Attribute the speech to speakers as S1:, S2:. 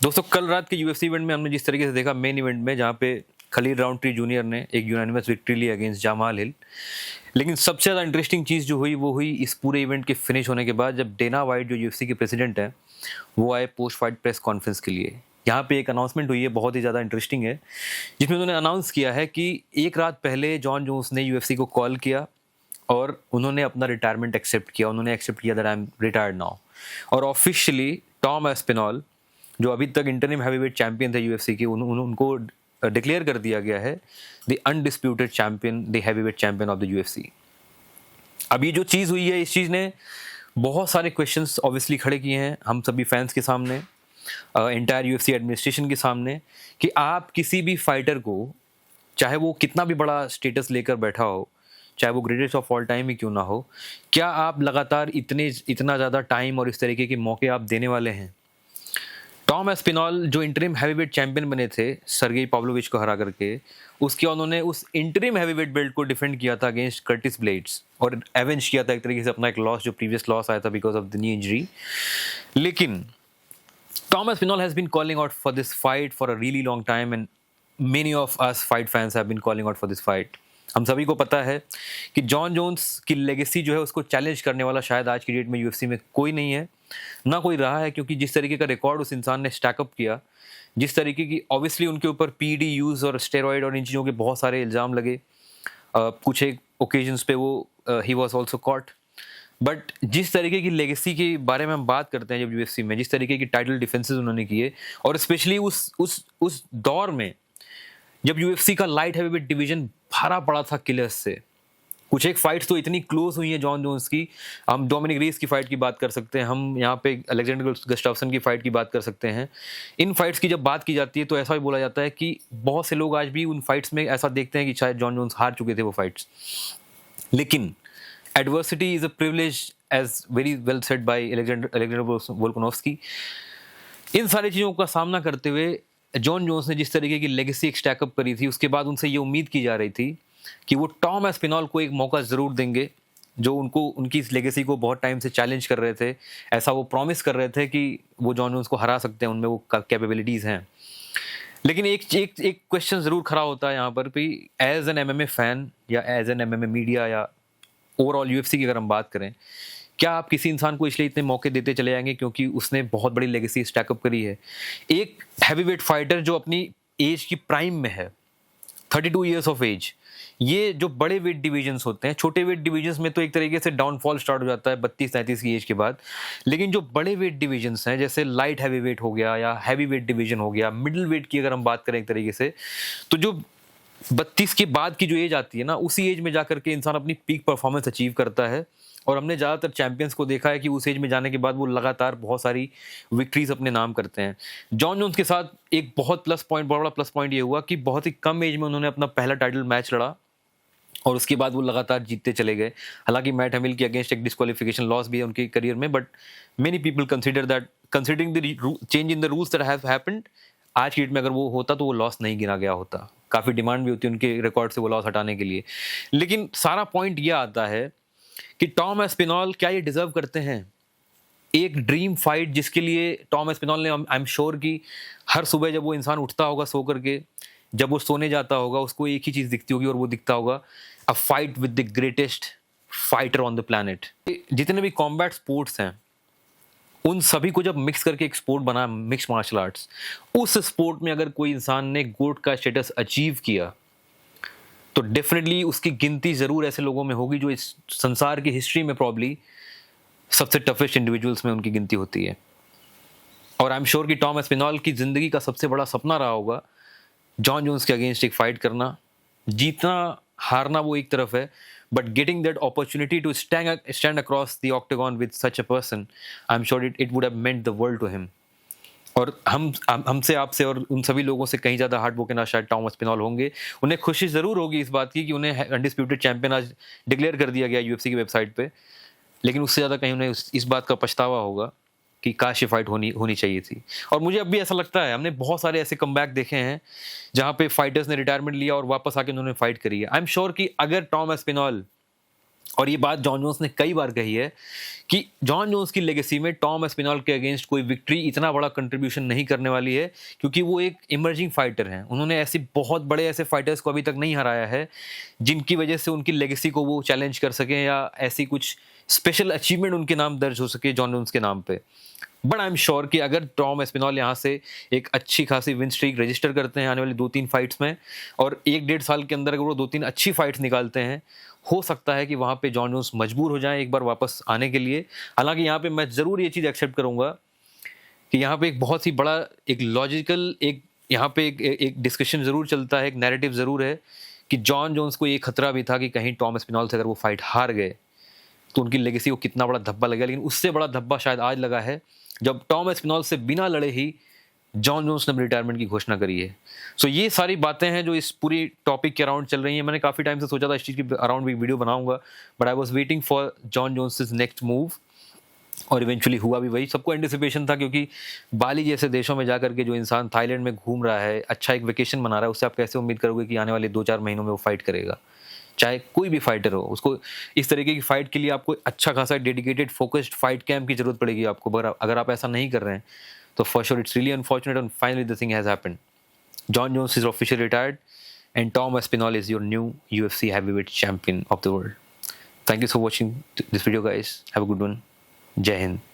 S1: दोस्तों कल रात के यूएफसी इवेंट में हमने जिस तरीके से देखा मेन इवेंट में, जहां पे खलील राउंट्री जूनियर ने एक यूनानिमस विक्ट्री ली अगेंस्ट जामाल हिल। लेकिन सबसे ज़्यादा इंटरेस्टिंग चीज़ जो हुई वो हुई इस पूरे इवेंट के फिनिश होने के बाद, जब डेना वाइट जो यूएफसी के प्रेसिडेंट हैं वो आए पोस्ट फाइट प्रेस कॉन्फ्रेंस के लिए। यहाँ पे एक अनाउंसमेंट हुई है, बहुत ही ज़्यादा इंटरेस्टिंग है, जिसमें उन्होंने अनाउंस किया है कि एक रात पहले जॉन जोन्स ने यूएफसी को कॉल किया और उन्होंने अपना रिटायरमेंट एक्सेप्ट किया। उन्होंने एक्सेप्ट किया that I am retired now. और ऑफिशियली टॉम एस्पिनॉल, जो अभी तक इंटरिम हैवीवेट चैंपियन थे यूएफसी के, उनको डिक्लेयर कर दिया गया है the undisputed champion, the heavyweight champion of the UFC. अब ये जो चीज़ हुई है, इस चीज़ ने बहुत सारे क्वेश्चंस ऑब्वियसली खड़े किए हैं हम सभी फैंस के सामने, एंटायर यूएफसी एडमिनिस्ट्रेशन के सामने, कि आप किसी भी फाइटर को, चाहे वो कितना भी बड़ा स्टेटस लेकर बैठा हो, चाहे वो ग्रेटेस्ट ऑफ ऑल टाइम ही क्यों ना हो, क्या आप लगातार इतना ज़्यादा टाइम और इस तरीके के मौके आप देने वाले हैं? टॉम एस्पिनॉल जो इंटरिम हैवीवेट चैंपियन बने थे सर्गेई पाव्लोविच को हरा करके, उसके उन्होंने उस इंटरिम हैवीवेट बेल्ट को डिफेंड किया था अगेंस्ट कर्टिस ब्लेड्स और एवेंज किया था एक तरीके से अपना एक लॉस, जो प्रीवियस लॉस आया था because of the knee injury. लेकिन Tom Aspinall has been calling out for this fight for a really long time and many of us fight fans have been calling out for this fight. हम सभी को पता है कि Jon Jones की legacy जो है उसको चैलेंज करने वाला शायद आज की डेट में यूएफसी में कोई नहीं है, ना कोई रहा है, क्योंकि जिस तरीके का रिकॉर्ड उस इंसान ने स्टैकअप किया, जिस तरीके की ऑब्वियसली उनके ऊपर पीडी यूज और स्टेरॉइड और इन चीज़ों के बहुत सारे इल्ज़ाम लगे, कुछ एक ओकेजन्स पे वो he was also caught, but जिस तरीके की लेगेसी के बारे में हम बात करते हैं जब यूएफसी में, जिस तरीके की टाइटल डिफेंसेस उन्होंने किए, और स्पेशली उस दौर में जब यूएफसी का लाइट हैवीवेट डिवीजन भरा पड़ा था किलर्स से। कुछ एक फाइट्स तो इतनी क्लोज हुई हैं जॉन जोन्स की, हम डोमिनिक रीस की फाइट की बात कर सकते हैं, हम यहाँ पे अलेक्जेंडर गस्टाफ्सन की फाइट की बात कर सकते हैं। इन फाइट्स की जब बात की जाती है तो ऐसा भी बोला जाता है कि बहुत से लोग आज भी उन फाइट्स में ऐसा देखते हैं कि शायद जॉन जोन्स हार चुके थे वो फाइट्स। लेकिन adversity is a privilege, as very well said by Alexander Volkanovski. इन सारी चीज़ों का सामना करते हुए जॉन जोन्स ने जिस तरीके की लेगेसी एक स्टैकअप करी थी, उसके बाद उनसे ये उम्मीद की जा रही थी कि वो टॉम एस्पिनॉल को एक मौका ज़रूर देंगे, जो उनको उनकी इस लेगेसी को बहुत टाइम से चैलेंज कर रहे थे। ऐसा वो प्रॉमिस कर रहे थे कि वो जॉन जोन्स को हरा सकते हैं, उनमें वो कैपेबिलिटीज़ हैं। लेकिन एक एक एक क्वेश्चन ज़रूर खड़ा होता है यहाँ पर भी, एज एन एमएमए फैन या एज एन एमएमए मीडिया या ओवरऑल यूएफसी की अगर हम बात करें, क्या आप किसी इंसान को इसलिए इतने मौके देते चले जाएंगे क्योंकि उसने बहुत बड़ी लेगेसी स्टैकअप करी है? एक हैवीवेट फाइटर जो अपनी एज की प्राइम में है, 32 ईयर्स ऑफ एज, ये जो बड़े वेट डिवीजन्स होते हैं, छोटे वेट डिवीजन्स में तो एक तरीके से डाउनफॉल स्टार्ट हो जाता है 32-33 की एज के बाद, लेकिन जो बड़े वेट डिवीजन्स हैं जैसे लाइट हैवी वेट हो गया या हैवी वेट डिवीजन हो गया, मिडिल वेट की अगर हम बात करें एक तरीके से, तो जो 32 के बाद की जो एज आती है ना, उसी एज में जाकर के इंसान अपनी पीक परफॉर्मेंस अचीव करता है। और हमने ज़्यादातर चैंपियंस को देखा है कि उस एज में जाने के बाद वो लगातार बहुत सारी विक्ट्रीज अपने नाम करते हैं। जॉन जोन्स के साथ एक बहुत बड़ा प्लस पॉइंट ये हुआ कि बहुत ही कम एज में उन्होंने अपना पहला टाइटल मैच लड़ा और उसके बाद वो लगातार जीतते चले गए। हालांकि मैट हमिल के अगेंस्ट एक डिस्क्वालिफिकेशन लॉस भी है उनके करियर में, but many people consider that, considering the change in the rules that have happened, आज की डेट में अगर वो होता तो वो लॉस नहीं गिना गया होता। काफ़ी डिमांड भी होती है उनके रिकॉर्ड से वो लॉस हटाने के लिए। लेकिन सारा पॉइंट ये आता है कि टॉम एस्पिनॉल क्या ये डिजर्व करते हैं एक ड्रीम फाइट, जिसके लिए टॉम एस्पिनॉल ने, आई एम श्योर कि हर सुबह जब वो इंसान उठता होगा सो करके, जब वो सोने जाता होगा, उसको एक ही चीज़ दिखती होगी और वो दिखता होगा a fight with the greatest fighter on the planet. जितने भी कॉम्बैट स्पोर्ट्स हैं उन सभी को जब मिक्स करके एक स्पोर्ट बना, मिक्स मार्शल आर्ट्स, उस स्पोर्ट में अगर कोई इंसान ने गोट का स्टेटस अचीव किया तो डेफिनेटली उसकी गिनती ज़रूर ऐसे लोगों में होगी जो इस संसार की हिस्ट्री में प्रॉब्ली सबसे टफेस्ट इंडिविजुअल्स में उनकी गिनती होती है। और आई एम श्योर कि टॉम एस्पिनॉल की ज़िंदगी का सबसे बड़ा सपना रहा होगा जॉन जोन्स के अगेंस्ट एक फाइट करना। जीतना हारना वो एक तरफ है, but getting that opportunity to stand across the octagon with such a person, I am sure it would have meant the world to him. और हमसे, आपसे और उन सभी लोगों से कहीं ज़्यादा हार्ट ब्रोकन आज शायद टॉम एस्पिनॉल होंगे। उन्हें खुशी ज़रूर होगी इस बात की कि उन्हें अनडिस्प्यूटेड चैंपियन आज डिक्लेयर कर दिया गया यूएफसी की वेबसाइट पे, लेकिन उससे ज़्यादा कहीं उन्हें इस बात का पछतावा होगा कि काश ये फाइट होनी चाहिए थी। और मुझे अब भी ऐसा लगता है, हमने बहुत सारे ऐसे कमबैक देखे हैं जहाँ पे फाइटर्स ने रिटायरमेंट लिया और वापस आके उन्होंने फाइट करी है। आई एम श्योर कि अगर टॉम एस्पिनॉल और ये बात जॉन जोन्स ने कई बार कही है कि जॉन जोन्स की लेगेसी में टॉम एस्पिनॉल के अगेंस्ट कोई विक्ट्री इतना बड़ा कंट्रीब्यूशन नहीं करने वाली है, क्योंकि वो एक इमर्जिंग फाइटर हैं। उन्होंने ऐसे बहुत बड़े ऐसे फाइटर्स को अभी तक नहीं हराया है जिनकी वजह से उनकी लेगेसी को वो चैलेंज कर सकें या ऐसी कुछ स्पेशल अचीवमेंट उनके नाम दर्ज हो सके जॉन जोन्स के नाम पे। बट आई एम श्योर कि अगर टॉम एस्पिनॉल यहाँ से एक अच्छी खासी विन स्ट्रीक रजिस्टर करते हैं आने वाली 2-3 फाइट्स में, और 1-1.5 साल के अंदर अगर वो 2-3 अच्छी फाइट्स निकालते हैं, हो सकता है कि वहाँ पे जॉन जोन्स मजबूर हो जाएं एक बार वापस आने के लिए। हालांकि यहाँ पे मैं ज़रूर ये चीज़ एक्सेप्ट करूँगा कि यहाँ पे एक बहुत ही बड़ा एक लॉजिकल एक यहाँ पे एक डिस्कशन ज़रूर चलता है, एक नैरेटिव ज़रूर है कि जॉन जोन्स को ये खतरा भी था कि कहीं टॉम एस्पिनॉल से अगर वो फाइट हार गए तो उनकी लेगेसी को कितना बड़ा धब्बा लगेगा। लेकिन उससे बड़ा धब्बा शायद आज लगा है जब टॉम एस्पिनॉल से बिना लड़े ही जॉन जोन्स ने रिटायरमेंट की घोषणा करी है। सो ये सारी बातें हैं जो इस पूरी टॉपिक के अराउंड चल रही हैं। मैंने काफ़ी टाइम से सोचा था इस चीज़ के अराउंड भी वीडियो बनाऊंगा, but I was waiting for John Jones next move, और इवेंचुअली हुआ भी वही। सबको एंटिसिपेशन था, क्योंकि बाली जैसे देशों में जाकर के जो इंसान थाईलैंड में घूम रहा है, अच्छा एक वेकेशन मना रहा है, उससे आप कैसे उम्मीद करोगे कि आने वाले 2-4 महीनों में वो फाइट करेगा। चाहे कोई भी फाइटर हो, उसको इस तरीके की फाइट के लिए आपको अच्छा खासा डेडिकेटेड फोकस्ड फाइट कैंप की जरूरत पड़ेगी आपको। अगर आप ऐसा नहीं कर रहे हैं तो for sure it's really unfortunate and finally the thing has happened. John Jones is officially retired and Tom Aspinall is your new UFC heavyweight champion of the world. Thank you for watching this video, guys. Have a good one. Jai Hind.